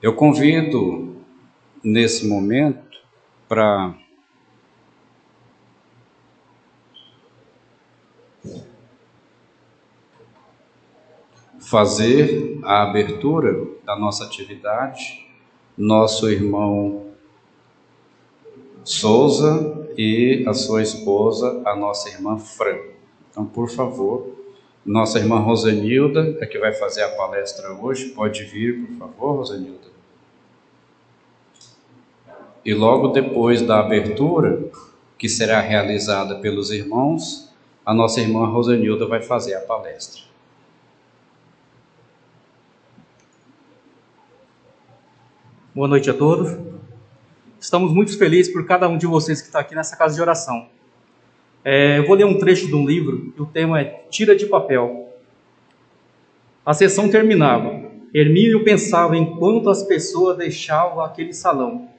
Eu convido, nesse momento, para fazer a abertura da nossa atividade, nosso irmão Souza e a sua esposa, a nossa irmã Fran. Então, por favor, nossa irmã Rosenilda, que vai fazer a palestra hoje, pode vir, por favor, Rosenilda. E logo depois da abertura, que será realizada pelos irmãos, a nossa irmã Rosenilda vai fazer a palestra. Boa noite a todos. Estamos muito felizes por cada um de vocês que está aqui nessa casa de oração. Eu vou ler um trecho de um livro, e o tema é Tira de Papel. A sessão terminava. Hermínio pensava em quanto as pessoas deixavam aquele salão.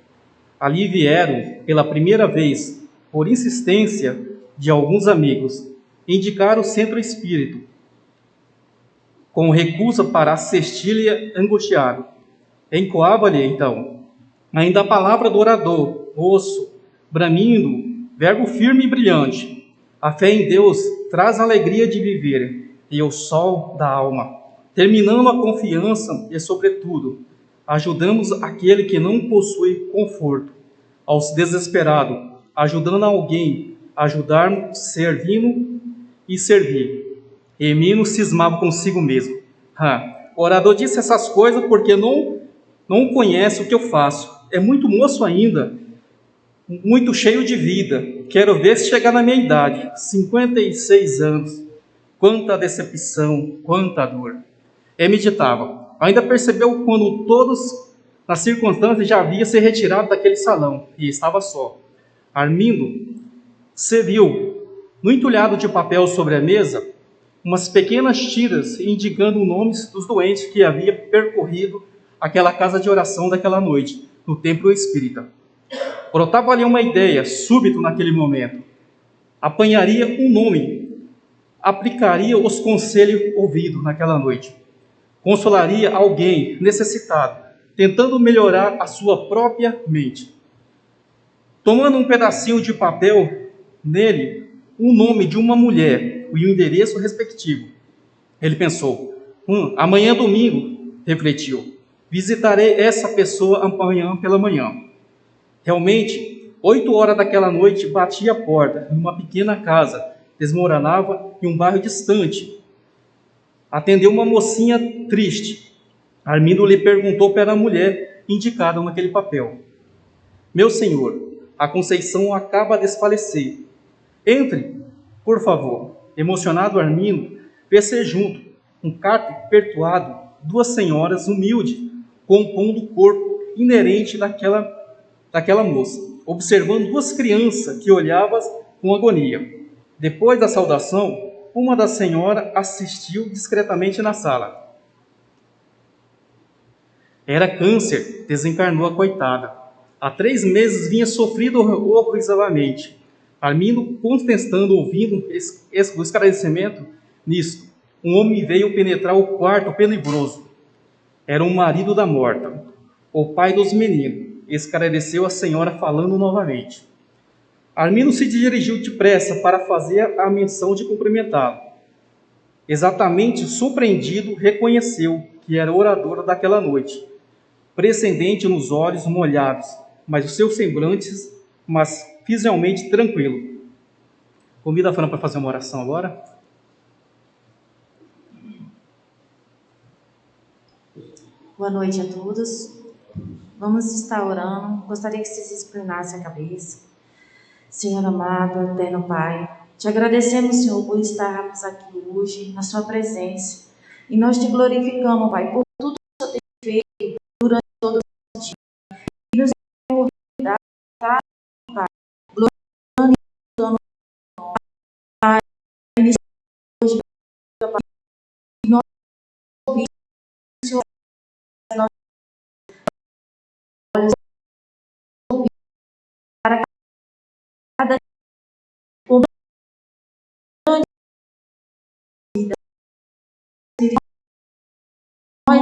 Ali vieram, pela primeira vez, por insistência de alguns amigos, indicar o centro espírito, com recusa para assistir-lhe angustiado. Encoava-lhe, então, ainda a palavra do orador, osso, bramindo, verbo firme e brilhante. A fé em Deus traz a alegria de viver, e o sol da alma, terminando a confiança e, sobretudo, ajudamos aquele que não possui conforto, aos desesperados, ajudando alguém, ajudar, servindo e servir. Hermínio cismava consigo mesmo. O orador disse essas coisas porque não conhece o que eu faço. É muito moço ainda, muito cheio de vida. Quero ver se chegar na minha idade, 56 anos. Quanta decepção, quanta dor. Meditava. Ainda percebeu quando todos, nas circunstâncias, já havia se retirado daquele salão e estava só. Armindo se viu, no entulhado de papel sobre a mesa, umas pequenas tiras indicando os nomes dos doentes que havia percorrido aquela casa de oração daquela noite, no templo espírita. Brotava ali uma ideia, súbito naquele momento. Apanharia um nome, aplicaria os conselhos ouvidos naquela noite. Consolaria alguém necessitado, tentando melhorar a sua própria mente. Tomando um pedacinho de papel, nele, o nome de uma mulher e o endereço respectivo. Ele pensou, amanhã domingo, refletiu, visitarei essa pessoa amanhã pela manhã. Realmente, 8 horas daquela noite, batia a porta em uma pequena casa, desmoronava em um bairro distante. Atendeu uma mocinha triste. Armindo lhe perguntou para a mulher indicada naquele papel. Meu senhor, a Conceição acaba de desfalecer. Entre, por favor. Emocionado, Armindo vê-se junto, um quarto pertuado, 2 senhoras humildes, compondo o corpo inerente daquela moça, observando 2 crianças que olhavam com agonia. Depois da saudação, uma das senhoras assistiu discretamente na sala. Era câncer, desencarnou a coitada. Há 3 meses vinha sofrido horrorizadamente. Armindo, contestando, ouvindo o esclarecimento nisto, um homem veio penetrar o quarto tenebroso. Era o marido da morta, o pai dos meninos, esclareceu a senhora falando novamente. Armindo se dirigiu depressa para fazer a menção de cumprimentá-lo. Exatamente surpreendido, reconheceu que era o orador daquela noite, prescendente nos olhos molhados, mas os seus semblantes, mas fisicamente tranquilo. Convido a Fran para fazer uma oração agora. Boa noite a todos. Vamos estar orando. Gostaria que vocês inclinassem a cabeça. Senhor amado, eterno Pai, te agradecemos, Senhor, por estarmos aqui hoje na sua presença. E nós te glorificamos, Pai, por tudo que o Senhor tem feito durante todo o dia. E nos dá a oportunidade de estar, Pai, glorificando e dando Pai, hoje, Pai, e nós ouvimos, Senhor, nós olhos para cada com grande vida. Nós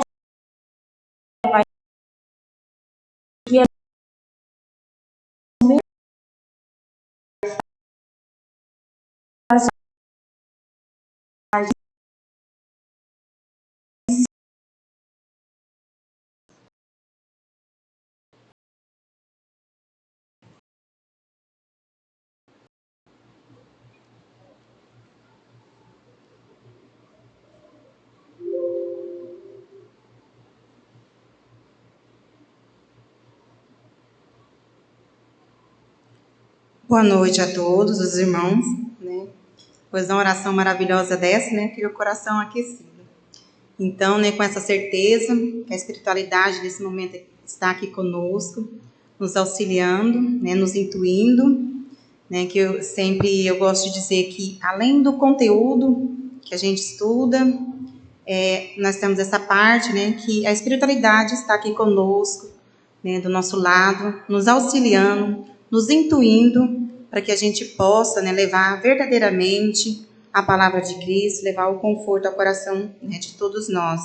Boa noite a todos os irmãos, né? Pois uma oração maravilhosa dessa, né? Cria o coração aquecido. Então, né, com essa certeza que a espiritualidade nesse momento está aqui conosco, nos auxiliando, né, nos intuindo, né, que eu gosto de dizer que além do conteúdo que a gente estuda, nós temos essa parte, né, que a espiritualidade está aqui conosco, né, do nosso lado, nos auxiliando, nos intuindo para que a gente possa, né, levar verdadeiramente a palavra de Cristo, levar o conforto ao coração, né, de todos nós.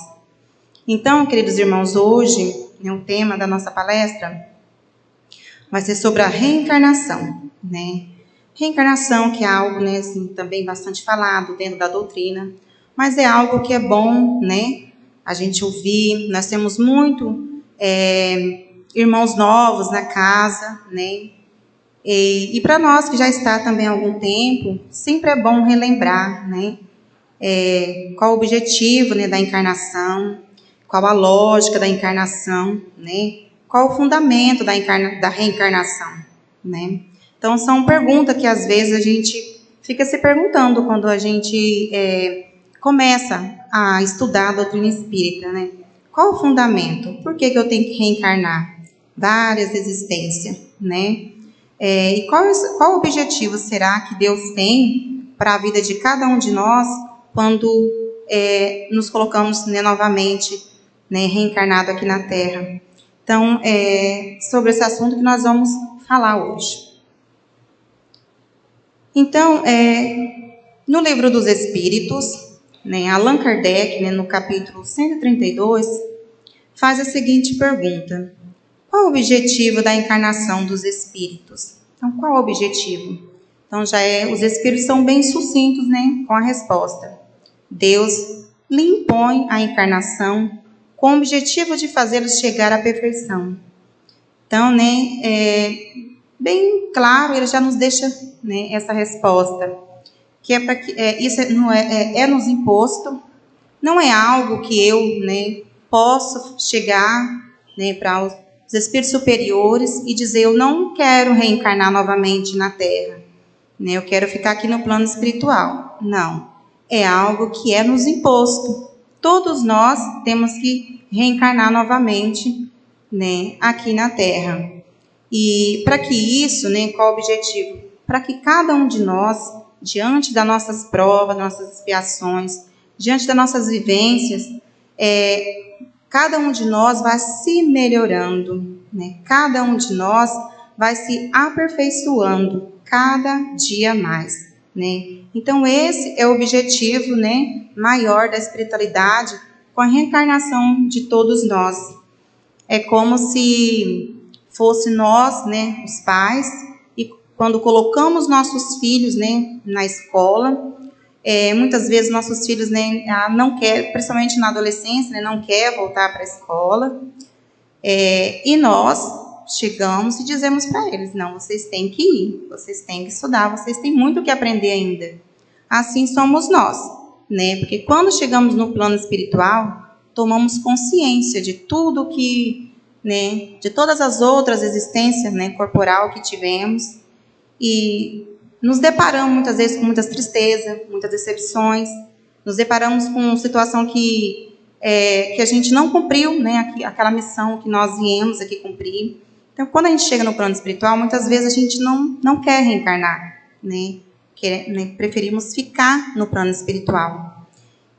Então, queridos irmãos, hoje, né, o tema da nossa palestra vai ser sobre a reencarnação, né? Reencarnação, que é algo, né, assim, também bastante falado dentro da doutrina, mas é algo que é bom, né, a gente ouvir. Nós temos muito irmãos novos na casa, né? E para nós que já está também há algum tempo, sempre é bom relembrar, né? Qual o objetivo, né, da encarnação, qual a lógica da encarnação, né? Qual o fundamento da reencarnação, né? Então, são perguntas que às vezes a gente fica se perguntando quando a gente começa a estudar a doutrina espírita, né? Qual o fundamento? Por que eu tenho que reencarnar? Várias existências, né? E qual o objetivo será que Deus tem para a vida de cada um de nós quando nos colocamos, né, novamente, né, reencarnado aqui na Terra? Então, sobre esse assunto que nós vamos falar hoje. Então, no Livro dos Espíritos, né, Allan Kardec, né, no capítulo 132, faz a seguinte pergunta: qual o objetivo da encarnação dos espíritos? Então, qual o objetivo? Então, os espíritos são bem sucintos, né, com a resposta. Deus lhe impõe a encarnação com o objetivo de fazê-los chegar à perfeição. Então, né, bem claro, ele já nos deixa, né, essa resposta, que é para que isso não nos imposto, não é algo que eu, né, posso chegar, né, para os espíritos superiores e dizer: eu não quero reencarnar novamente na Terra, né, eu quero ficar aqui no plano espiritual. Não, é algo que é nos imposto. Todos nós temos que reencarnar novamente, né, aqui na Terra. E para que isso, né, qual o objetivo? Para que cada um de nós, diante das nossas provas, nossas expiações, diante das nossas vivências, cada um de nós vai se melhorando, né? Cada um de nós vai se aperfeiçoando cada dia mais, né? Então, esse é o objetivo, né, maior da espiritualidade com a reencarnação de todos nós. É como se fosse nós, né, os pais, e quando colocamos nossos filhos, né, na escola, muitas vezes nossos filhos, né, não querem, principalmente na adolescência, né, não quer voltar para a escola, e nós chegamos e dizemos para eles: não, vocês têm que ir, vocês têm que estudar, vocês têm muito o que aprender ainda. Assim somos nós, né, porque quando chegamos no plano espiritual, tomamos consciência de tudo que, né, de todas as outras existências, né, corporal que tivemos, e nos deparamos muitas vezes com muitas tristezas, muitas decepções, nos deparamos com situação que a gente não cumpriu, né, aquela missão que nós viemos aqui cumprir. Então, quando a gente chega no plano espiritual, muitas vezes a gente não quer reencarnar, né, preferimos ficar no plano espiritual.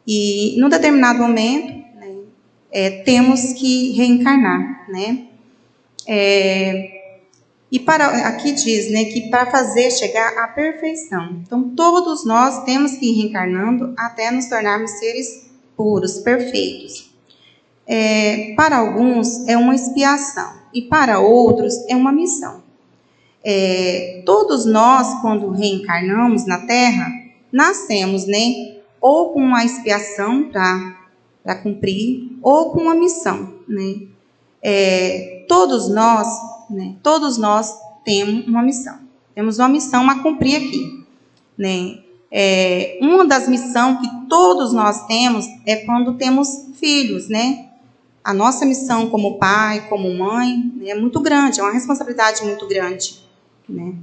E, num determinado momento, né, temos que reencarnar, né? E aqui diz, né, que para fazer chegar à perfeição. Então, todos nós temos que ir reencarnando até nos tornarmos seres puros, perfeitos. Para alguns é uma expiação e para outros é uma missão. Todos nós, quando reencarnamos na Terra, nascemos, né, ou com uma expiação para cumprir, ou com uma missão, né? Todos nós temos uma missão. Temos uma missão a cumprir aqui, né? Uma das missões que todos nós temos é quando temos filhos, né? A nossa missão como pai, como mãe, né, é muito grande, é uma responsabilidade muito grande, né?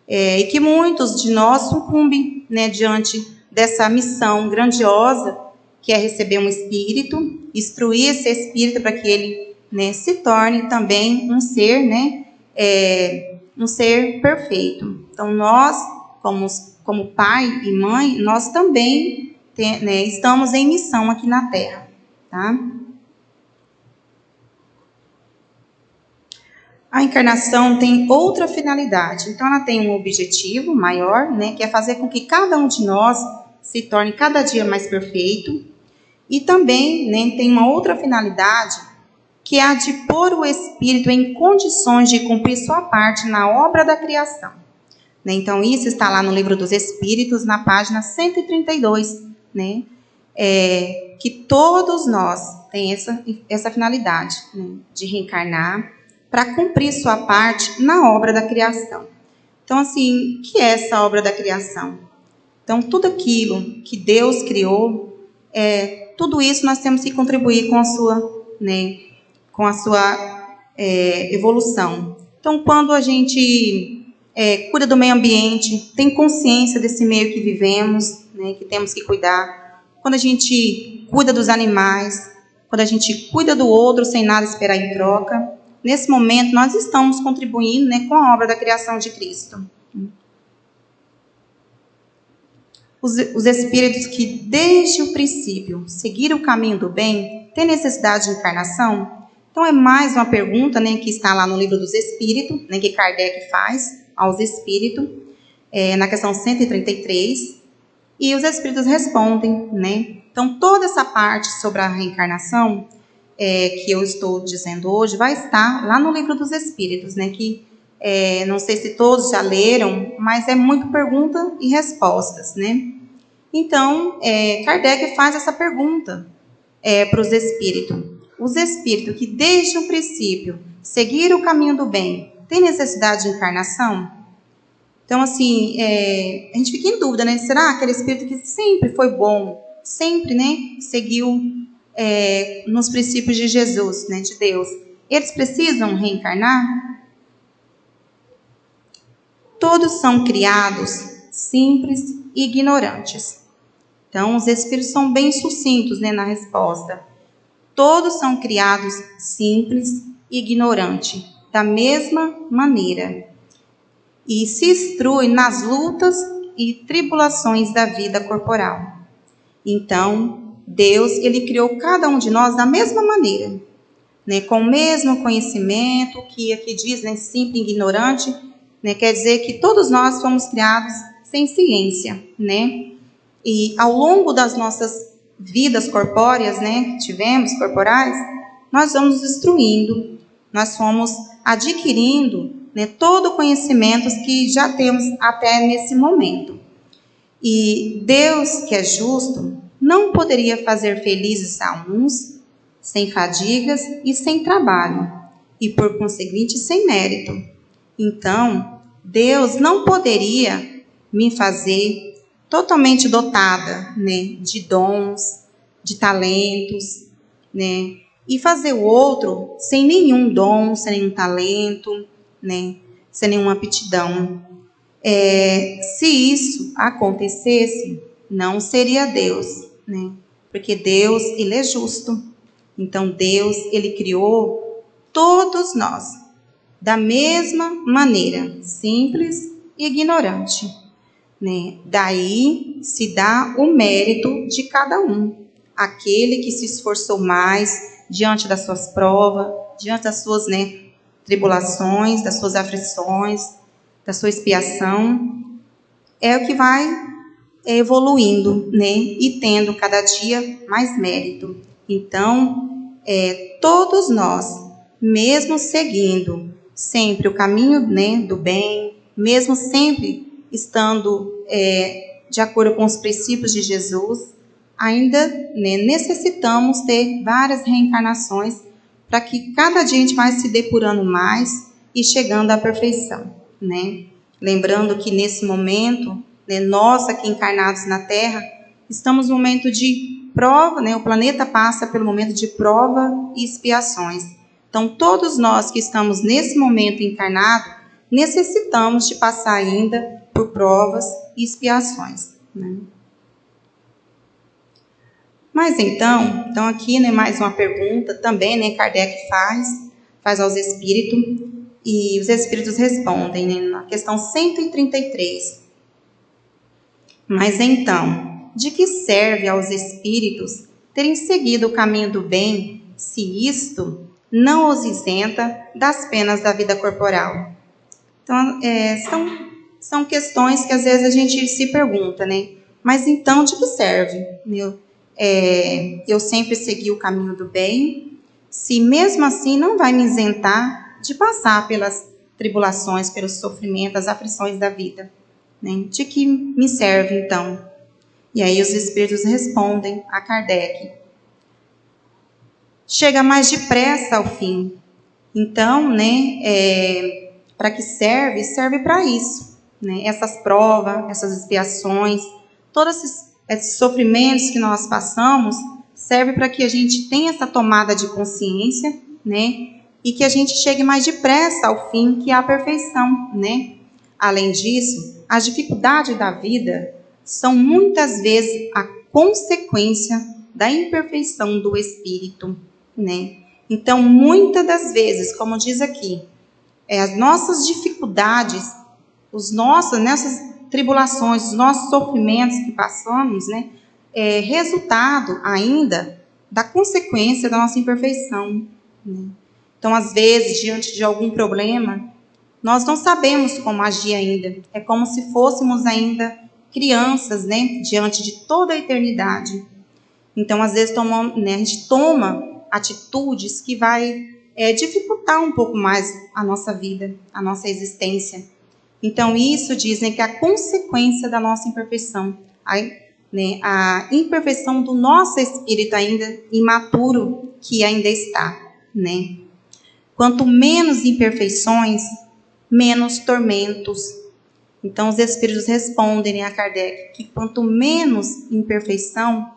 E que muitos de nós sucumbem, né, diante dessa missão grandiosa, que é receber um espírito, instruir esse espírito para que ele, né, se torne também um ser, né, um ser perfeito. Então, nós, como pai e mãe, nós também estamos em missão aqui na Terra, tá? A encarnação tem outra finalidade. Então, ela tem um objetivo maior, né, que é fazer com que cada um de nós se torne cada dia mais perfeito. E também, né, tem uma outra finalidade, que é a de pôr o espírito em condições de cumprir sua parte na obra da criação. Né? Então, isso está lá no Livro dos Espíritos, na página 132, né? Que todos nós temos essa finalidade, né, de reencarnar para cumprir sua parte na obra da criação. Então, assim, o que é essa obra da criação? Então, tudo aquilo que Deus criou, tudo isso nós temos que contribuir com a sua, né, evolução. Então, quando a gente cuida do meio ambiente, tem consciência desse meio que vivemos, né, que temos que cuidar. Quando a gente cuida dos animais, quando a gente cuida do outro sem nada esperar em troca, nesse momento nós estamos contribuindo, né, com a obra da criação de Cristo. Os espíritos que desde o princípio seguiram o caminho do bem têm necessidade de encarnação? Então é mais uma pergunta, né, que está lá no Livro dos Espíritos, né, que Kardec faz aos espíritos, na questão 133, e os espíritos respondem, né? Então toda essa parte sobre a reencarnação que eu estou dizendo hoje vai estar lá no Livro dos Espíritos, né, que não sei se todos já leram, mas é muito pergunta e respostas, né? Então, Kardec faz essa pergunta para os espíritos. Os espíritos que desde o princípio seguiram o caminho do bem, têm necessidade de encarnação? Então, assim, a gente fica em dúvida, né? Será aquele espírito que sempre foi bom, sempre, né, seguiu nos princípios de Jesus, né, de Deus, eles precisam reencarnar? Todos são criados simples e ignorantes. Então, os espíritos são bem sucintos, né, na resposta. Todos são criados simples e ignorantes, da mesma maneira, e se instruem nas lutas e tribulações da vida corporal. Então, Deus, ele criou cada um de nós da mesma maneira, né, com o mesmo conhecimento, que aqui diz, né, simples e ignorante, né, quer dizer que todos nós fomos criados sem ciência, né? E ao longo das nossas vidas corpóreas, né, que tivemos, corporais, nós vamos instruindo, nós fomos adquirindo, né, todo o conhecimento que já temos até nesse momento. E Deus, que é justo, não poderia fazer felizes a uns sem fadigas e sem trabalho, e por conseguinte sem mérito. Então, Deus não poderia me fazer totalmente dotada, né, de dons, de talentos, né, e fazer o outro sem nenhum dom, sem nenhum talento, né, sem nenhuma aptidão. Se isso acontecesse, não seria Deus, né, porque Deus, ele é justo. Então Deus, ele criou todos nós da mesma maneira, simples e ignorante. Né? Daí se dá o mérito de cada um. Aquele que se esforçou mais diante das suas provas, diante das suas, né, tribulações, das suas aflições, da sua expiação, é o que vai evoluindo, né, e tendo cada dia mais mérito. Então, todos nós, mesmo seguindo sempre o caminho, né, do bem, mesmo sempre estando de acordo com os princípios de Jesus, ainda, né, necessitamos ter várias reencarnações para que cada dia a gente vai se depurando mais e chegando à perfeição, né? Lembrando que nesse momento, né, nós aqui encarnados na Terra, estamos no momento de prova, né? O planeta passa pelo momento de prova e expiações. Então, todos nós que estamos nesse momento encarnado, necessitamos de passar ainda por provas e expiações, né? Mas então aqui, né, mais uma pergunta também, né, Kardec faz aos espíritos, e os espíritos respondem, né, na questão 133. Mas então, de que serve aos espíritos terem seguido o caminho do bem, se isto não os isenta das penas da vida corporal? Então, são questões que às vezes a gente se pergunta, né? Mas então, de que serve? Eu sempre segui o caminho do bem, se mesmo assim não vai me isentar de passar pelas tribulações, pelos sofrimentos, as aflições da vida, né? De que me serve então? E aí os espíritos respondem a Kardec: chega mais depressa ao fim. Então, né, para que serve? Serve para isso, né? Essas provas, essas expiações, todos esses sofrimentos que nós passamos, serve para que a gente tenha essa tomada de consciência, né? E que a gente chegue mais depressa ao fim, que é a perfeição, né? Além disso, as dificuldades da vida são muitas vezes a consequência da imperfeição do espírito, né? Então, muitas das vezes, como diz aqui, as nossas dificuldades, nossas tribulações, os nossos sofrimentos que passamos, né, é resultado ainda da consequência da nossa imperfeição, né? Então, às vezes, diante de algum problema, nós não sabemos como agir ainda. É como se fôssemos ainda crianças, né, diante de toda a eternidade. Então, às vezes, a gente toma atitudes que vai dificultar um pouco mais a nossa vida, a nossa existência. Então, isso diz, né, que é a consequência da nossa imperfeição, a imperfeição do nosso espírito ainda imaturo que ainda está, né? Quanto menos imperfeições, menos tormentos. Então, os espíritos respondem, né, a Kardec que quanto menos imperfeição,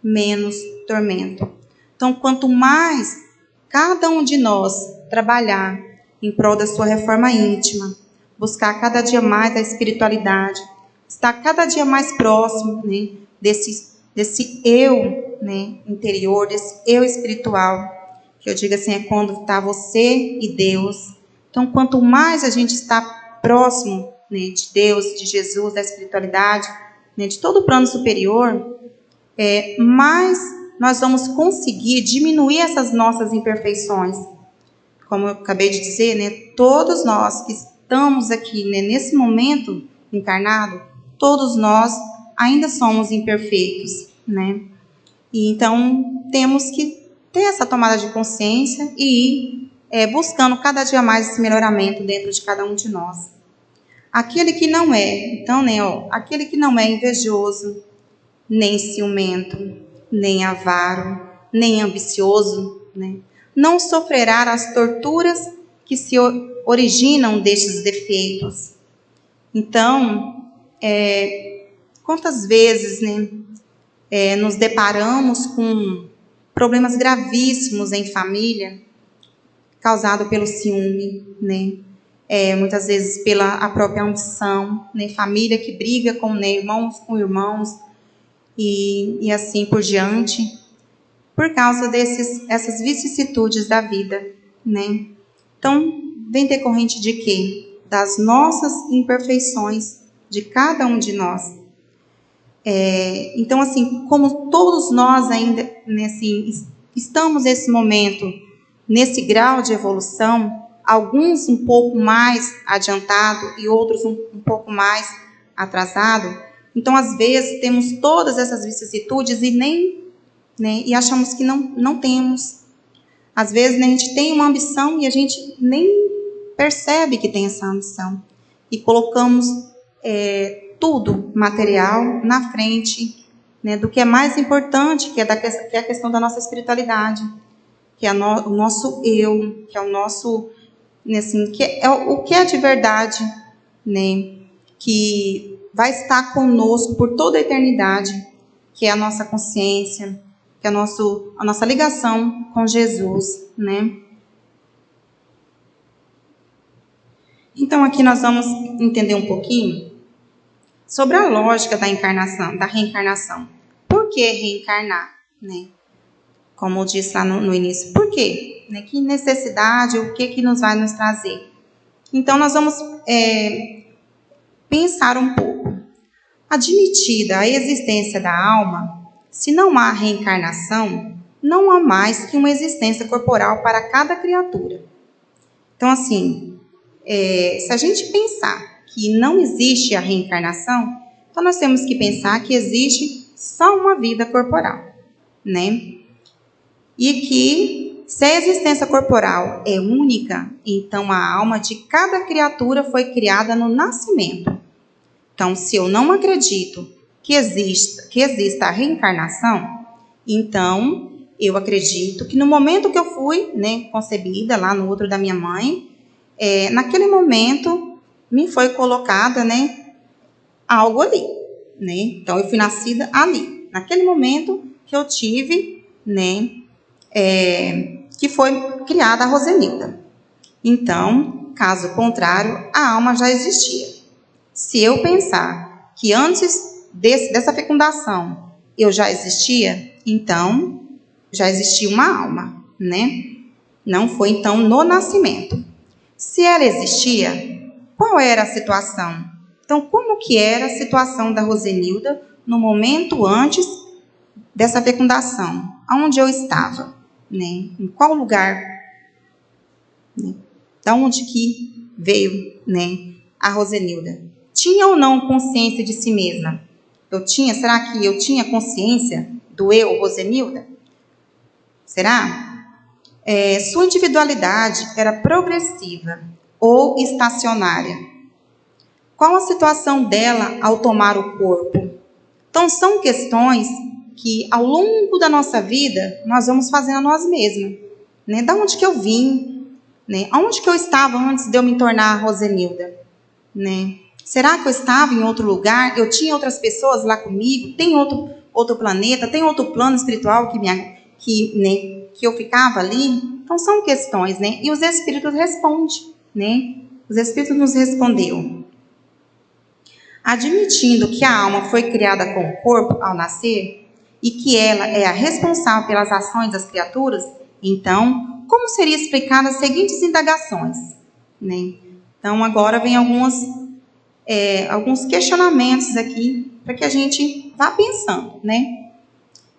menos tormento. Então, quanto mais cada um de nós trabalhar em prol da sua reforma íntima, buscar cada dia mais a espiritualidade, estar cada dia mais próximo, né, desse eu, né, interior, desse eu espiritual, que eu digo assim, é quando está você e Deus. Então, quanto mais a gente está próximo, né, de Deus, de Jesus, da espiritualidade, né, de todo o plano superior, mais nós vamos conseguir diminuir essas nossas imperfeições. Como eu acabei de dizer, né, todos nós que estamos aqui, né, nesse momento encarnado, todos nós ainda somos imperfeitos, né? E então temos que ter essa tomada de consciência e ir buscando cada dia mais esse melhoramento dentro de cada um de nós. Aquele que não então, né, aquele que não é invejoso, nem ciumento, nem avaro, nem ambicioso, né, não sofrerá as torturas que se originam destes defeitos. Então, quantas vezes, né, nos deparamos com problemas gravíssimos em família, causado pelo ciúme, né? Muitas vezes pela a própria ambição, né? Família que briga com, né, irmãos com irmãos e assim por diante, por causa essas vicissitudes da vida, né? Então, vem decorrente de quê? Das nossas imperfeições, de cada um de nós. Então, assim, como todos nós ainda, né, assim, estamos nesse momento, nesse grau de evolução, alguns um pouco mais adiantado e outros um pouco mais atrasado. Então, às vezes, temos todas essas vicissitudes e achamos que não temos. Às vezes, né, a gente tem uma ambição e a gente nem percebe que tem essa ambição. E colocamos tudo material na frente, né, do que é mais importante, que é a questão da nossa espiritualidade, que é o nosso eu, que é o nosso, assim, que é o que é de verdade, né, que vai estar conosco por toda a eternidade, que é a nossa consciência, que é a nossa ligação com Jesus, né? Então aqui nós vamos entender um pouquinho sobre a lógica da encarnação, da reencarnação. Por que reencarnar, né? Como eu disse lá no início, por quê? Né? Que necessidade, o que nos vai nos trazer? Então nós vamos pensar um pouco. Admitida a existência da alma, se não há reencarnação, não há mais que uma existência corporal para cada criatura. Então, assim, se a gente pensar que não existe a reencarnação, então nós temos que pensar que existe só uma vida corporal, né? E que, se a existência corporal é única, então a alma de cada criatura foi criada no nascimento. Então, se eu não acredito que exista a reencarnação, então eu acredito que no momento que eu fui, né, concebida lá no útero da minha mãe, naquele momento me foi colocada, né, algo ali, né? Então eu fui nascida ali, naquele momento que eu tive, né, que foi criada a Rosenilda. Então, caso contrário, a alma já existia. Se eu pensar que antes dessa fecundação eu já existia, então já existia uma alma, né? Não foi então no nascimento. Se ela existia, qual era a situação? Então, como que era a situação da Rosenilda no momento antes dessa fecundação? Aonde eu estava, né? Em qual lugar? Né? Da onde que veio, né, a Rosenilda? Tinha ou não consciência de si mesma? Será que eu tinha consciência do eu, Rosenilda? Será? Sua individualidade era progressiva ou estacionária? Qual a situação dela ao tomar o corpo? Então, são questões que, ao longo da nossa vida, nós vamos fazendo a nós mesmos. Né? Da onde que eu vim? Né? Aonde que eu estava antes de eu me tornar a Rosenilda? Né? Será que eu estava em outro lugar? Eu tinha outras pessoas lá comigo? Tem outro planeta? Tem outro plano espiritual que eu ficava ali? Então, são questões, né? E os Espíritos respondem, né? Os Espíritos nos respondeu. Admitindo que a alma foi criada com o corpo ao nascer e que ela é a responsável pelas ações das criaturas, então, como seria explicada as seguintes indagações? Né? Então, agora vem alguns questionamentos aqui para que a gente vá pensando, né?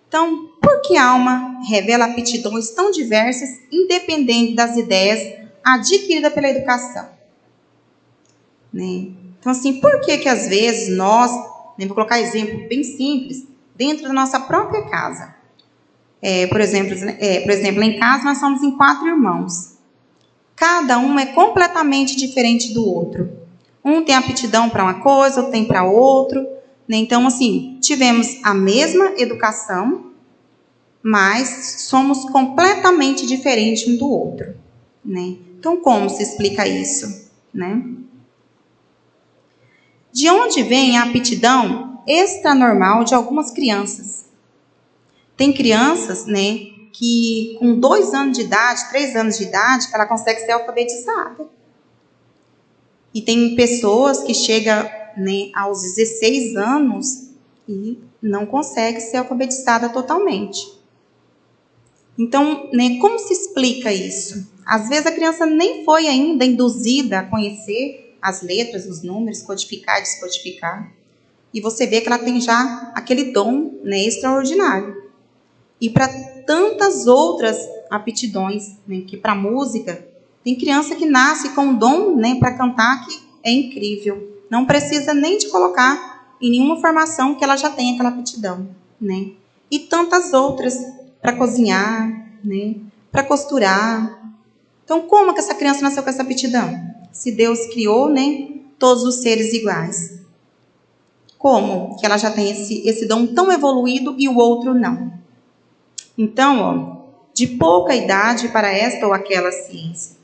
Então, por que a alma revela aptidões tão diversas, independente das ideias adquiridas pela educação? Né? Então, assim, por que às vezes nós, vou colocar exemplo bem simples, dentro da nossa própria casa. Por exemplo, em casa nós somos em 4 irmãos. Cada um é completamente diferente do outro. Um tem aptidão para uma coisa, outro tem para outro. Né? Então, assim, tivemos a mesma educação, mas somos completamente diferentes um do outro. Né? Então, como se explica isso? Né? De onde vem a aptidão extranormal de algumas crianças? Tem crianças, né, que com 2 anos de idade, 3 anos de idade, ela consegue ser alfabetizada. E tem pessoas que chegam, né, aos 16 anos e não consegue ser alfabetizada totalmente. Então, né, como se explica isso? Às vezes a criança nem foi ainda induzida a conhecer as letras, os números, codificar e descodificar. E você vê que ela tem já aquele dom, né, extraordinário. E para tantas outras aptidões, né, que para música, tem criança que nasce com um dom, né, para cantar que é incrível. Não precisa nem de colocar em nenhuma formação que ela já tem aquela aptidão. Né? E tantas outras para cozinhar, né, para costurar. Então, como que essa criança nasceu com essa aptidão? Se Deus criou, né, todos os seres iguais. Como que ela já tem esse dom tão evoluído e o outro não? Então, de pouca idade para esta ou aquela ciência,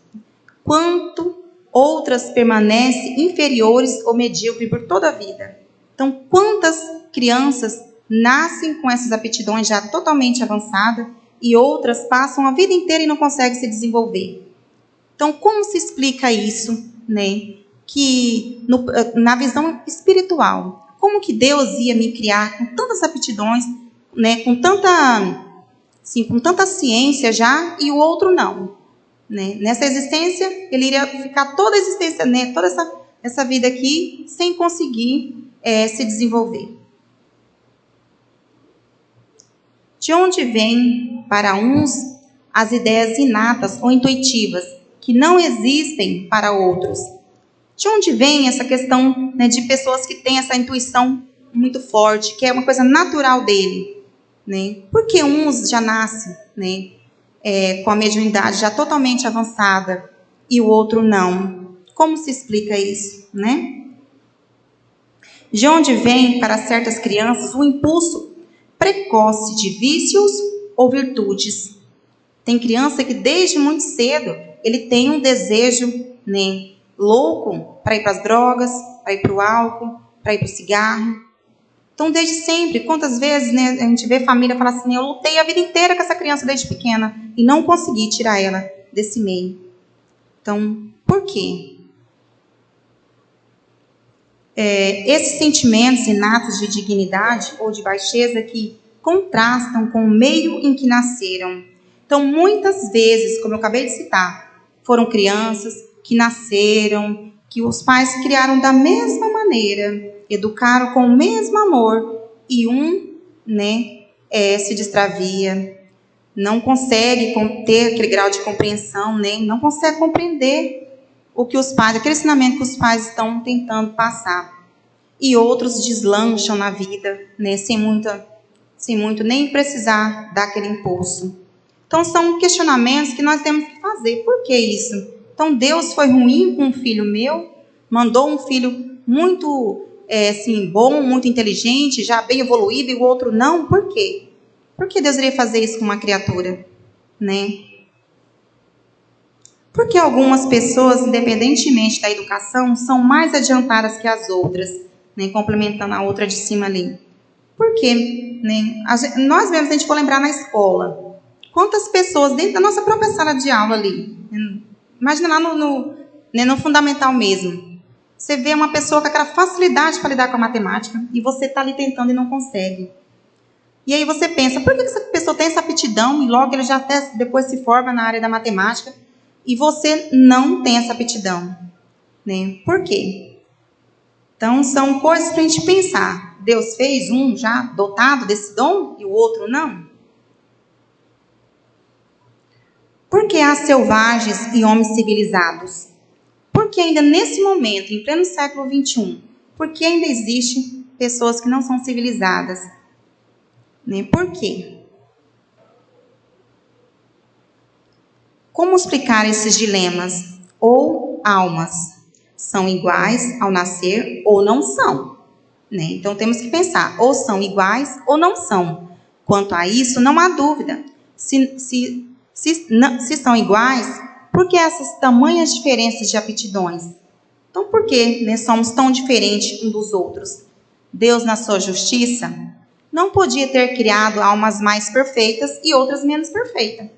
quanto outras permanecem inferiores ou medíocres por toda a vida. Então, quantas crianças nascem com essas aptidões já totalmente avançadas e outras passam a vida inteira e não conseguem se desenvolver. Então, como se explica isso, né? Que na visão espiritual, como que Deus ia me criar com tantas aptidões, né? Com tanta ciência já e o outro não, né? Nessa existência, ele iria ficar toda a existência, né? Toda essa vida aqui sem conseguir se desenvolver. De onde vem para uns as ideias inatas ou intuitivas que não existem para outros? De onde vem essa questão, né, de pessoas que têm essa intuição muito forte, que é uma coisa natural dele, né? Porque uns já nascem, né, com a mediunidade já totalmente avançada e o outro não? Como se explica isso, né? De onde vem para certas crianças o impulso precoce de vícios ou virtudes? Tem criança que desde muito cedo ele tem um desejo, né, louco para ir para as drogas, para ir para o álcool, para ir para o cigarro. Então, desde sempre, quantas vezes, né, a gente vê família falar assim, eu lutei a vida inteira com essa criança desde pequena e não consegui tirar ela desse meio. Então, por quê? Esses sentimentos inatos de dignidade ou de baixeza que contrastam com o meio em que nasceram. Então, muitas vezes, como eu acabei de citar, foram crianças que nasceram, que os pais criaram da mesma maneira, educaram com o mesmo amor, e né, se destravia, não consegue ter aquele grau de compreensão, né, não consegue compreender o que os pais, aquele ensinamento que os pais estão tentando passar. E outros deslancham na vida, né, sem muito nem precisar dar aquele impulso. Então, são questionamentos que nós temos que fazer. Por que isso? Então, Deus foi ruim com um filho meu, mandou um filho muito bom, muito inteligente, já bem evoluído, e o outro não? Por quê? Por que Deus iria fazer isso com uma criatura, né? Porque algumas pessoas, independentemente da educação, são mais adiantadas que as outras, né? Complementando a outra de cima ali. Por quê? Né? Nós mesmos, se a gente for lembrar na escola, quantas pessoas dentro da nossa própria sala de aula ali, imagina lá no fundamental mesmo, você vê uma pessoa com aquela facilidade para lidar com a matemática e você está ali tentando e não consegue. E aí você pensa, por que essa pessoa tem essa aptidão e logo ele já até depois se forma na área da matemática e você não tem essa aptidão, né? Por quê? Então, são coisas para a gente pensar. Deus fez um já dotado desse dom e o outro não? Por que há selvagens e homens civilizados? Porque ainda nesse momento, em pleno século XXI, porque ainda existem pessoas que não são civilizadas? Né? Por quê? Como explicar esses dilemas? Ou almas são iguais ao nascer ou não são? Né? Então temos que pensar, ou são iguais ou não são. Quanto a isso, não há dúvida. Se são iguais, por que essas tamanhas diferenças de aptidões? Então, por que, né, somos tão diferentes uns dos outros? Deus, na sua justiça, não podia ter criado almas mais perfeitas e outras menos perfeitas,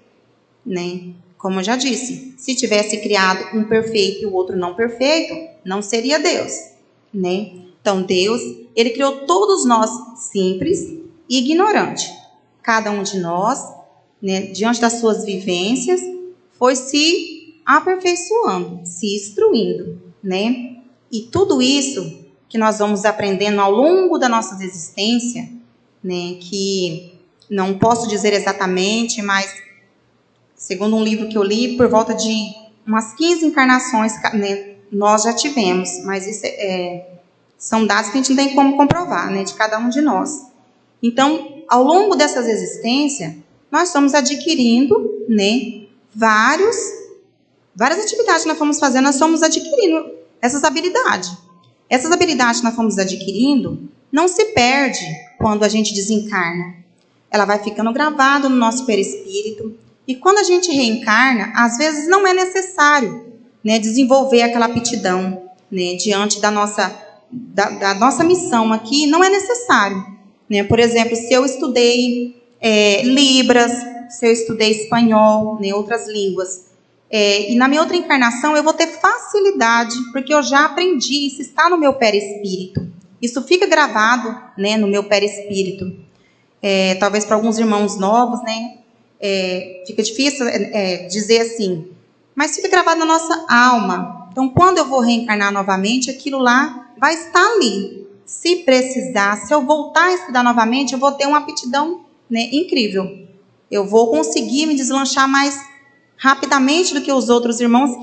né? Como eu já disse, se tivesse criado um perfeito e o outro não perfeito, não seria Deus, né? Então, Deus, ele criou todos nós simples e ignorantes. Cada um de nós, né, diante das suas vivências, foi se aperfeiçoando, se instruindo, né? E tudo isso que nós vamos aprendendo ao longo da nossa existência, né, que não posso dizer exatamente, mas segundo um livro que eu li, por volta de umas 15 encarnações, né, nós já tivemos, mas isso são dados que a gente não tem como comprovar, né, de cada um de nós. Então, ao longo dessas existências, nós estamos adquirindo, né, várias atividades que nós fomos fazendo, nós estamos adquirindo essas habilidades. Essas habilidades que nós fomos adquirindo, não se perde quando a gente desencarna. Ela vai ficando gravada no nosso perispírito. E quando a gente reencarna, às vezes não é necessário, né, desenvolver aquela aptidão, né, diante da nossa missão aqui, não é necessário. Né? Por exemplo, se eu estudei Libras, se eu estudei espanhol, né, outras línguas, e na minha outra encarnação eu vou ter facilidade, porque eu já aprendi, isso está no meu perispírito. Isso fica gravado, né, no meu perispírito. Talvez para alguns irmãos novos, né, fica difícil dizer assim, mas fica gravado na nossa alma. Então, quando eu vou reencarnar novamente, aquilo lá vai estar ali. Se precisar, se eu voltar a estudar novamente, eu vou ter uma aptidão, né, incrível. Eu vou conseguir me deslanchar mais rapidamente do que os outros irmãos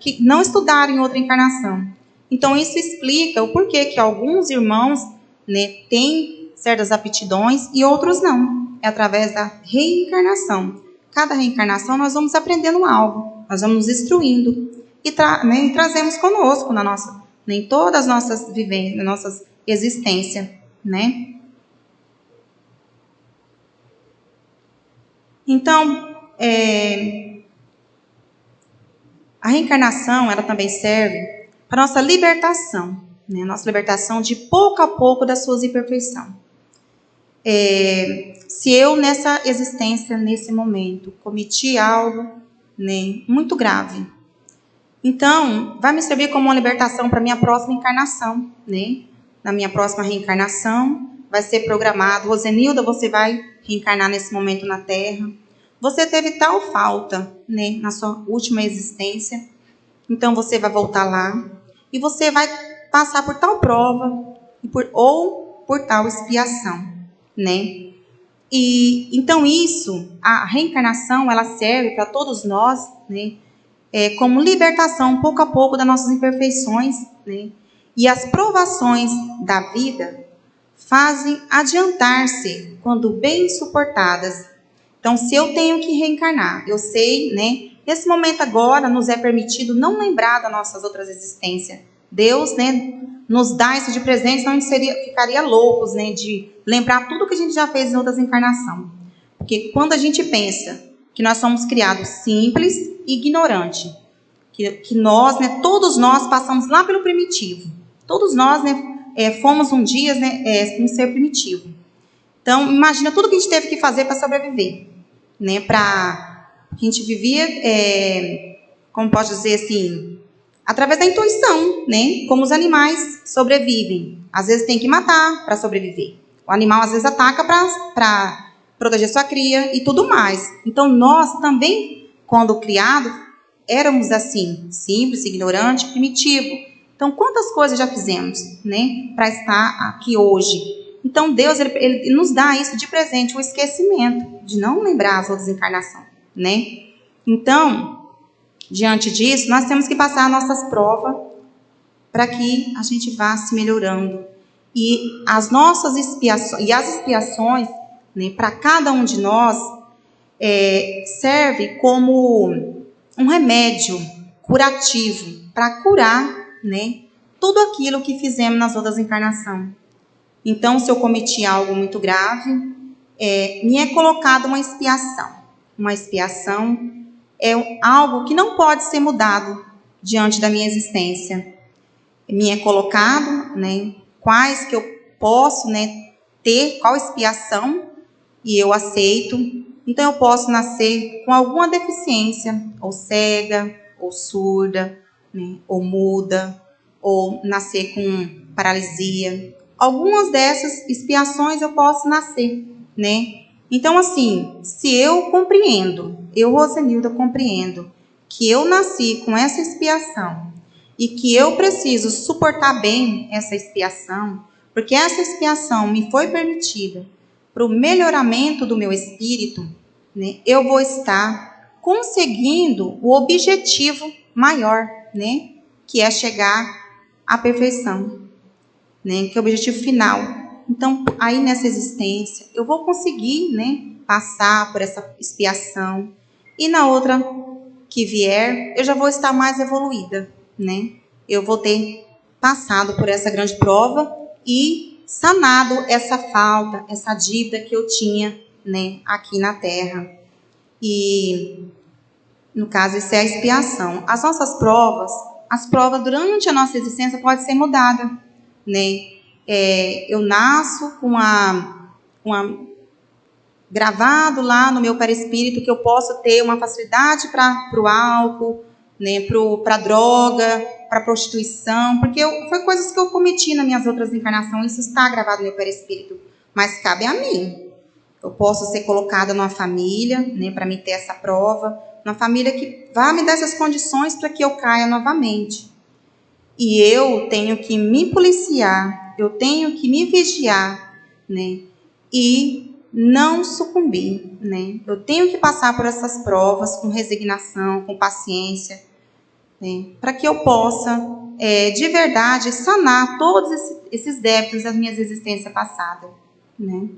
que não estudaram em outra encarnação. Então, isso explica o porquê que alguns irmãos, né, têm certas aptidões e outros não. É através da reencarnação. Cada reencarnação nós vamos aprendendo algo, nós vamos nos instruindo e trazemos conosco em todas as nossas vivências, na nossa existência, né? Então, a reencarnação, ela também serve para a nossa libertação, né? Nossa libertação de pouco a pouco das suas imperfeições. Se eu nessa existência, nesse momento, cometi algo, né, muito grave, então vai me servir como uma libertação para a minha próxima encarnação, né? Na minha próxima reencarnação vai ser programado, Rosenilda, você vai reencarnar nesse momento na Terra. Você teve tal falta, né, na sua última existência, então você vai voltar lá e você vai passar por tal prova ou por tal expiação, né? E então a reencarnação, ela serve para todos nós, né, como libertação, pouco a pouco, das nossas imperfeições, né? E as provações da vida fazem adiantar-se quando bem suportadas. Então, se eu tenho que reencarnar, eu sei, né? Nesse momento agora, nos é permitido não lembrar das nossas outras existências. Deus, né, nos dá isso de presente, senão a gente ficaria loucos, né, de lembrar tudo que a gente já fez em outras encarnações. Porque quando a gente pensa que nós somos criados simples e ignorantes, que nós, né, todos nós passamos lá pelo primitivo. Todos nós, né, fomos um dia, né, um ser primitivo. Então, imagina tudo que a gente teve que fazer para sobreviver, né? A gente vivia, como posso dizer assim, através da intuição, né? Como os animais sobrevivem. Às vezes tem que matar para sobreviver. O animal às vezes ataca para proteger sua cria e tudo mais. Então, nós também, quando criados, éramos assim, simples, ignorante, primitivo. Então, quantas coisas já fizemos, né? Para estar aqui hoje. Então, Deus, ele nos dá isso de presente, o esquecimento, de não lembrar as outras encarnações, né? Então, diante disso, nós temos que passar nossas provas para que a gente vá se melhorando. E as nossas expiações, né, para cada um de nós, serve como um remédio curativo para curar, né, tudo aquilo que fizemos nas outras encarnações. Então, se eu cometi algo muito grave, me é colocada uma expiação. Uma expiação é algo que não pode ser mudado diante da minha existência. Me é colocado, né, quais que eu posso, né, ter, qual expiação, e eu aceito. Então, eu posso nascer com alguma deficiência, ou cega, ou surda, né, ou muda, ou nascer com paralisia. Algumas dessas expiações eu posso nascer, né? Então, assim, se eu compreendo, eu, Rosenilda, compreendo que eu nasci com essa expiação e que eu preciso suportar bem essa expiação, porque essa expiação me foi permitida para o melhoramento do meu espírito, né? Eu vou estar conseguindo o objetivo maior, né? Que é chegar à perfeição. Né, que é o objetivo final. Então, aí nessa existência, eu vou conseguir, né, passar por essa expiação. E na outra que vier, eu já vou estar mais evoluída. Né? Eu vou ter passado por essa grande prova e sanado essa falta, essa dívida que eu tinha, né, aqui na terra. E, no caso, isso é a expiação. As nossas provas, as provas durante a nossa existência podem ser mudadas, né? Eu nasço com gravado lá no meu perispírito que eu posso ter uma facilidade para o álcool, né, para droga, para prostituição, porque foi coisas que eu cometi nas minhas outras encarnações, isso está gravado no meu perispírito, mas cabe a mim. Eu posso ser colocada numa família, né, para me ter essa prova, uma família que vai me dar essas condições para que eu caia novamente. E eu tenho que me policiar, eu tenho que me vigiar, né, e não sucumbir, né? Eu tenho que passar por essas provas com resignação, com paciência, né? Para que eu possa, de verdade, sanar todos esses débitos das minhas existências passadas, né?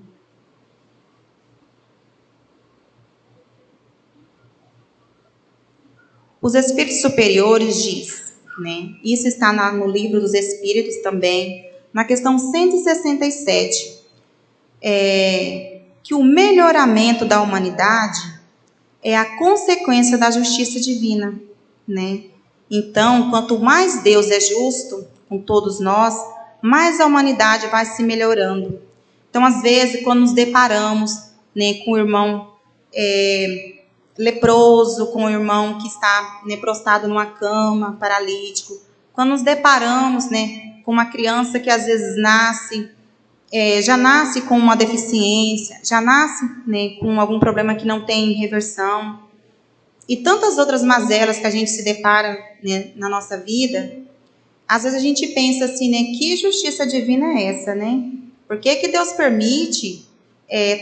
Os espíritos superiores diz, né? Isso está no livro dos Espíritos também, na questão 167, que o melhoramento da humanidade é a consequência da justiça divina, né? Então, quanto mais Deus é justo com todos nós, mais a humanidade vai se melhorando. Então, às vezes, quando nos deparamos, né, com o irmão leproso, com o irmão que está, né, prostrado numa cama, paralítico, quando nos deparamos, né, com uma criança que às vezes já nasce com uma deficiência, já nasce, né, com algum problema que não tem reversão, e tantas outras mazelas que a gente se depara, né, na nossa vida, às vezes a gente pensa assim, né, que justiça divina é essa, né? Por que que Deus permite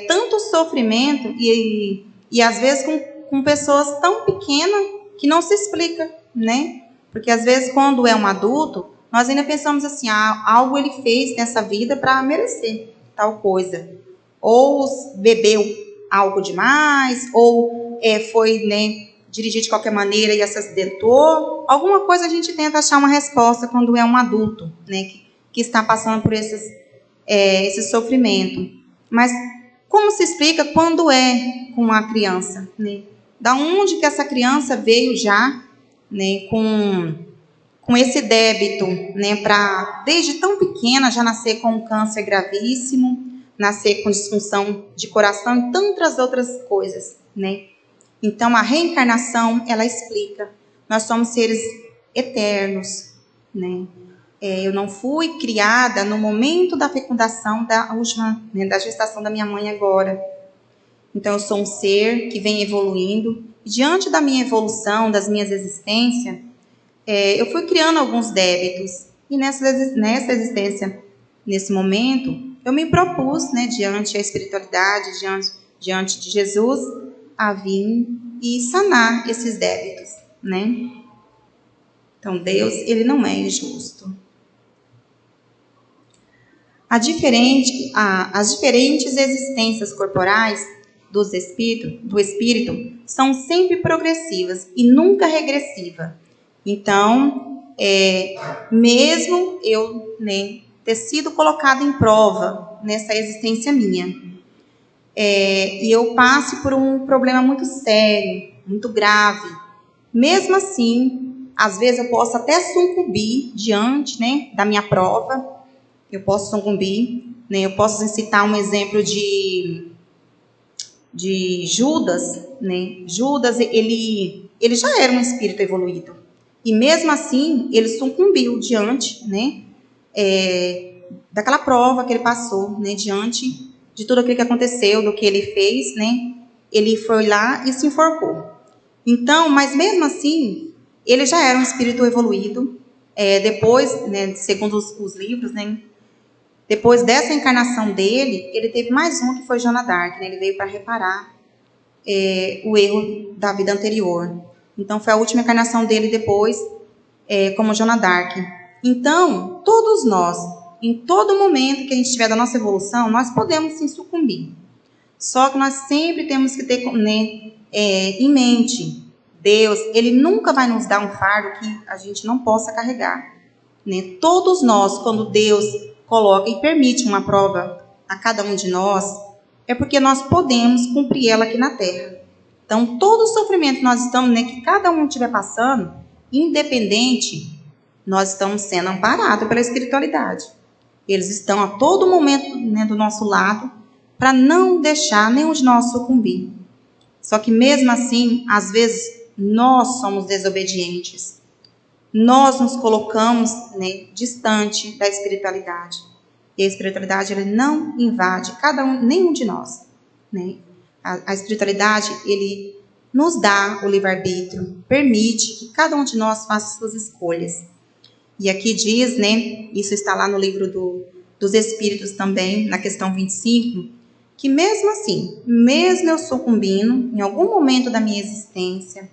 tanto sofrimento e às vezes com pessoas tão pequenas que não se explica, né? Porque às vezes quando é um adulto, nós ainda pensamos assim, algo ele fez nessa vida para merecer tal coisa. Ou bebeu algo demais, ou foi, né, dirigir de qualquer maneira e se acidentou. Alguma coisa a gente tenta achar uma resposta quando é um adulto, né, que está passando por esse sofrimento. Mas como se explica quando é com uma criança, né? Da onde que essa criança veio já, né, com esse débito, né, para desde tão pequena já nascer com um câncer gravíssimo, nascer com disfunção de coração e tantas outras coisas, né? Então a reencarnação, ela explica. Nós somos seres eternos, né? Eu não fui criada no momento da fecundação da última, né, da gestação da minha mãe agora. Então eu sou um ser que vem evoluindo. Diante da minha evolução, das minhas existências, eu fui criando alguns débitos, e nessa existência, nesse momento, eu me propus, né, diante da espiritualidade, diante de Jesus, a vir e sanar esses débitos, né? Então, Deus, ele não é injusto. As diferentes existências corporais do espírito são sempre progressivas e nunca regressivas. Então, mesmo eu, né, ter sido colocado em prova nessa existência minha, e eu passe por um problema muito sério, muito grave, mesmo assim, às vezes eu posso até sucumbir diante, né, da minha prova, eu posso sucumbir, né, eu posso citar um exemplo de Judas, né? Judas, ele já era um espírito evoluído. E mesmo assim, ele sucumbiu diante, né, daquela prova que ele passou, né, diante de tudo aquilo que aconteceu, do que ele fez, né, ele foi lá e se enforcou. Então, mas mesmo assim, ele já era um espírito evoluído. Depois, né, segundo os livros, né, depois dessa encarnação dele, ele teve mais um que foi Joana d'Arc, né, ele veio para reparar o erro da vida anterior. Então, foi a última encarnação dele depois, como Joana d'Arc. Então, todos nós, em todo momento que a gente estiver da nossa evolução, nós podemos sim sucumbir. Só que nós sempre temos que ter, né, em mente, Deus, ele nunca vai nos dar um fardo que a gente não possa carregar, né? Todos nós, quando Deus coloca e permite uma prova a cada um de nós, é porque nós podemos cumprir ela aqui na terra. Então, todo o sofrimento que nós estamos, né, que cada um estiver passando, independente, nós estamos sendo amparados pela espiritualidade. Eles estão a todo momento, né, do nosso lado, para não deixar nenhum de nós sucumbir. Só que mesmo assim, às vezes, nós somos desobedientes. Nós nos colocamos, né, distante da espiritualidade. E a espiritualidade, ela não invade nenhum de nós, né? A espiritualidade, ele nos dá o livre-arbítrio, permite que cada um de nós faça suas escolhas. E aqui diz, né, isso está lá no livro dos Espíritos também, na questão 25, que mesmo assim, mesmo eu sucumbindo em algum momento da minha existência,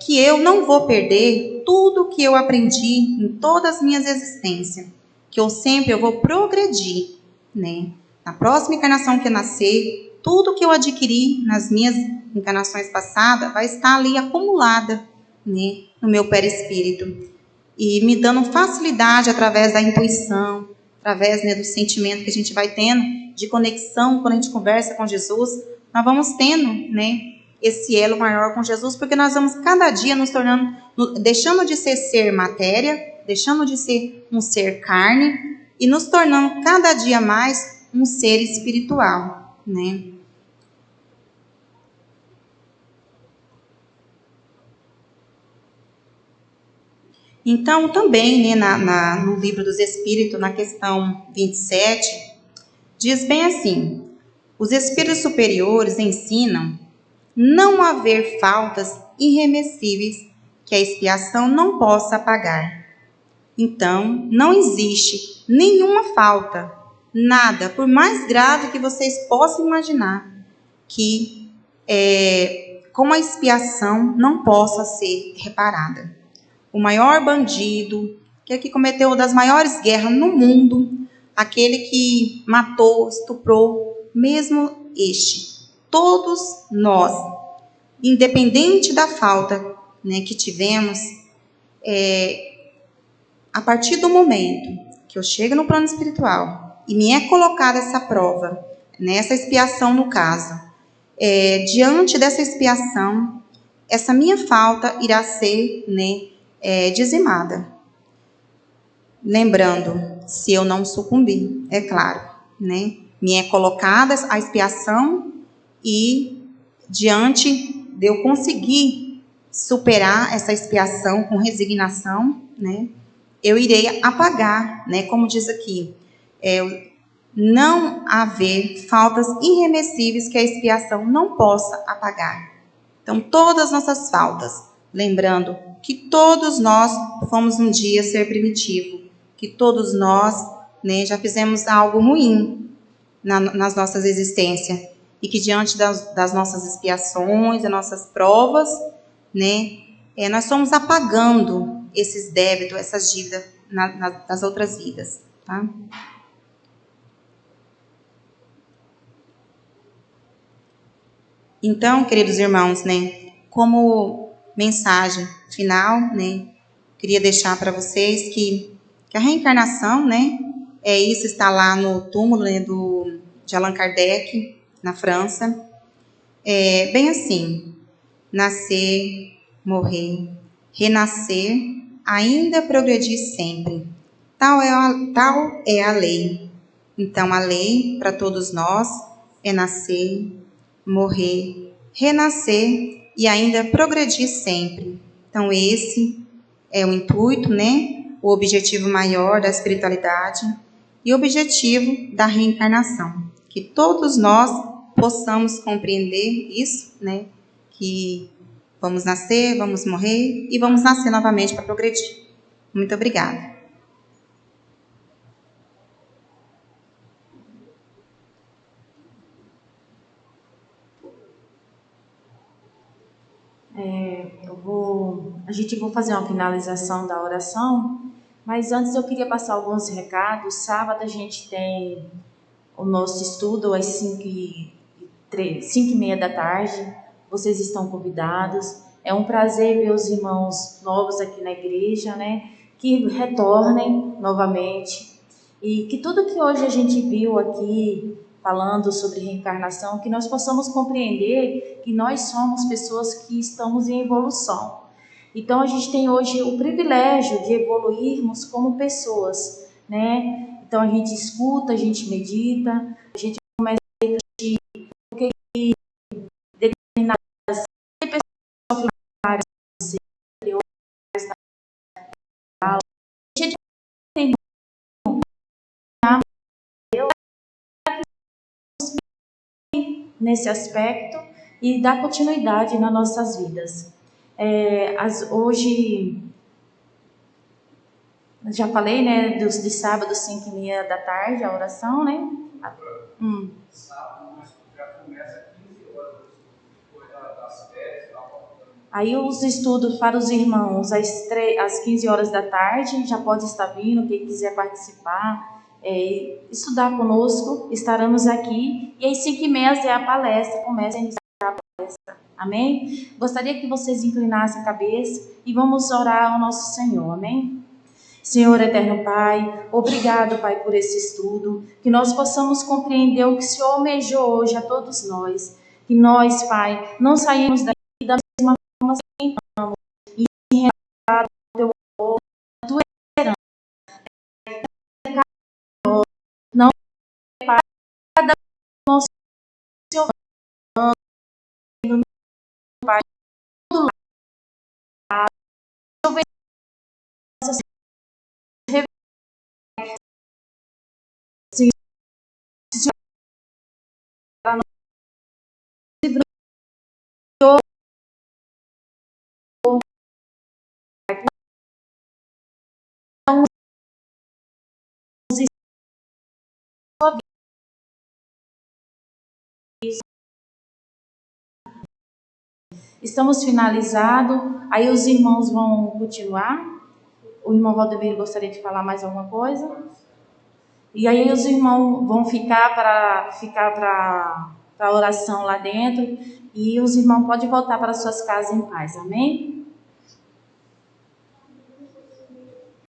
que eu não vou perder tudo que eu aprendi em todas as minhas existências, que eu vou progredir, né? Na próxima encarnação que eu nascer, tudo que eu adquiri nas minhas encarnações passadas vai estar ali acumulada, né, no meu perispírito. E me dando facilidade através da intuição, através, né, do sentimento que a gente vai tendo, de conexão, quando a gente conversa com Jesus, nós vamos tendo, né, esse elo maior com Jesus, porque nós vamos cada dia nos tornando, deixando de ser matéria, deixando de ser um ser carne, e nos tornando cada dia mais um ser espiritual, né? Então, também, né, no livro dos Espíritos, na questão 27, diz bem assim: os espíritos superiores ensinam não haver faltas irremessíveis que a expiação não possa apagar. Então, não existe nenhuma falta, nada, por mais grave que vocês possam imaginar, que com a expiação não possa ser reparada. O maior bandido, aquele que cometeu uma das maiores guerras no mundo, aquele que matou, estuprou, mesmo este, todos nós, independente da falta, né, que tivemos, a partir do momento que eu chego no plano espiritual e me é colocada essa prova, nessa expiação no caso, diante dessa expiação, essa minha falta irá ser, né, dizimada. Lembrando, se eu não sucumbir, é claro, né? Me é colocada a expiação e diante de eu conseguir superar essa expiação com resignação, né? Eu irei apagar, né? Como diz aqui, não haver faltas irremessíveis que a expiação não possa apagar. Então, todas as nossas faltas, lembrando que todos nós fomos um dia ser primitivo, que todos nós, né, já fizemos algo ruim nas nossas existências, e que diante das nossas expiações, das nossas provas, né, nós somos apagando esses débitos, essas dívidas das outras vidas, tá? Então, queridos irmãos, né, como mensagem final, né, queria deixar para vocês que a reencarnação, né, isso está lá no túmulo, né, de Allan Kardec, na França. Bem assim: nascer, morrer, renascer, ainda progredir sempre. Tal é a lei. Então, a lei para todos nós é nascer, morrer, renascer e ainda progredir sempre. Então, esse é o intuito, né? O objetivo maior da espiritualidade e o objetivo da reencarnação. Que todos nós possamos compreender isso, né? Que vamos nascer, vamos morrer e vamos nascer novamente para progredir. Muito obrigada. A gente vai fazer uma finalização da oração, mas antes eu queria passar alguns recados. Sábado a gente tem o nosso estudo às 5h30 da tarde. Vocês estão convidados. É um prazer ver os irmãos novos aqui na igreja, né? Que retornem novamente. E que tudo que hoje a gente viu aqui, falando sobre reencarnação, que nós possamos compreender que nós somos pessoas que estamos em evolução. Então a gente tem hoje o privilégio de evoluirmos como pessoas, né? Então a gente escuta, a gente medita, a gente começa a refletir o que determinadas pessoas a gente entende nesse aspecto e dar continuidade nas nossas vidas. Hoje, já falei, né, de sábado, 5h30 da tarde, a oração, né? Sábado, mas já começa 15 horas, depois das férias, Aí os estudos para os irmãos às 15 horas da tarde, já pode estar vindo, quem quiser participar, estudar conosco, estaremos aqui. E às 5h30 é a palestra, começa a iniciar a palestra. Amém? Gostaria que vocês inclinassem a cabeça e vamos orar ao nosso Senhor. Amém? Senhor eterno Pai, obrigado, Pai, por esse estudo, que nós possamos compreender o que o Senhor almejou hoje a todos nós, que nós, Pai, não saímos daqui da mesma forma que entramos, e renovado o Teu amor, a Tua esperança, não é para cada nosso Senhor, Pai, todo lado, Estamos finalizados, aí os irmãos vão continuar. O irmão Valdemiro gostaria de falar mais alguma coisa? E aí os irmãos vão ficar para a oração lá dentro, e os irmãos podem voltar para suas casas em paz, amém?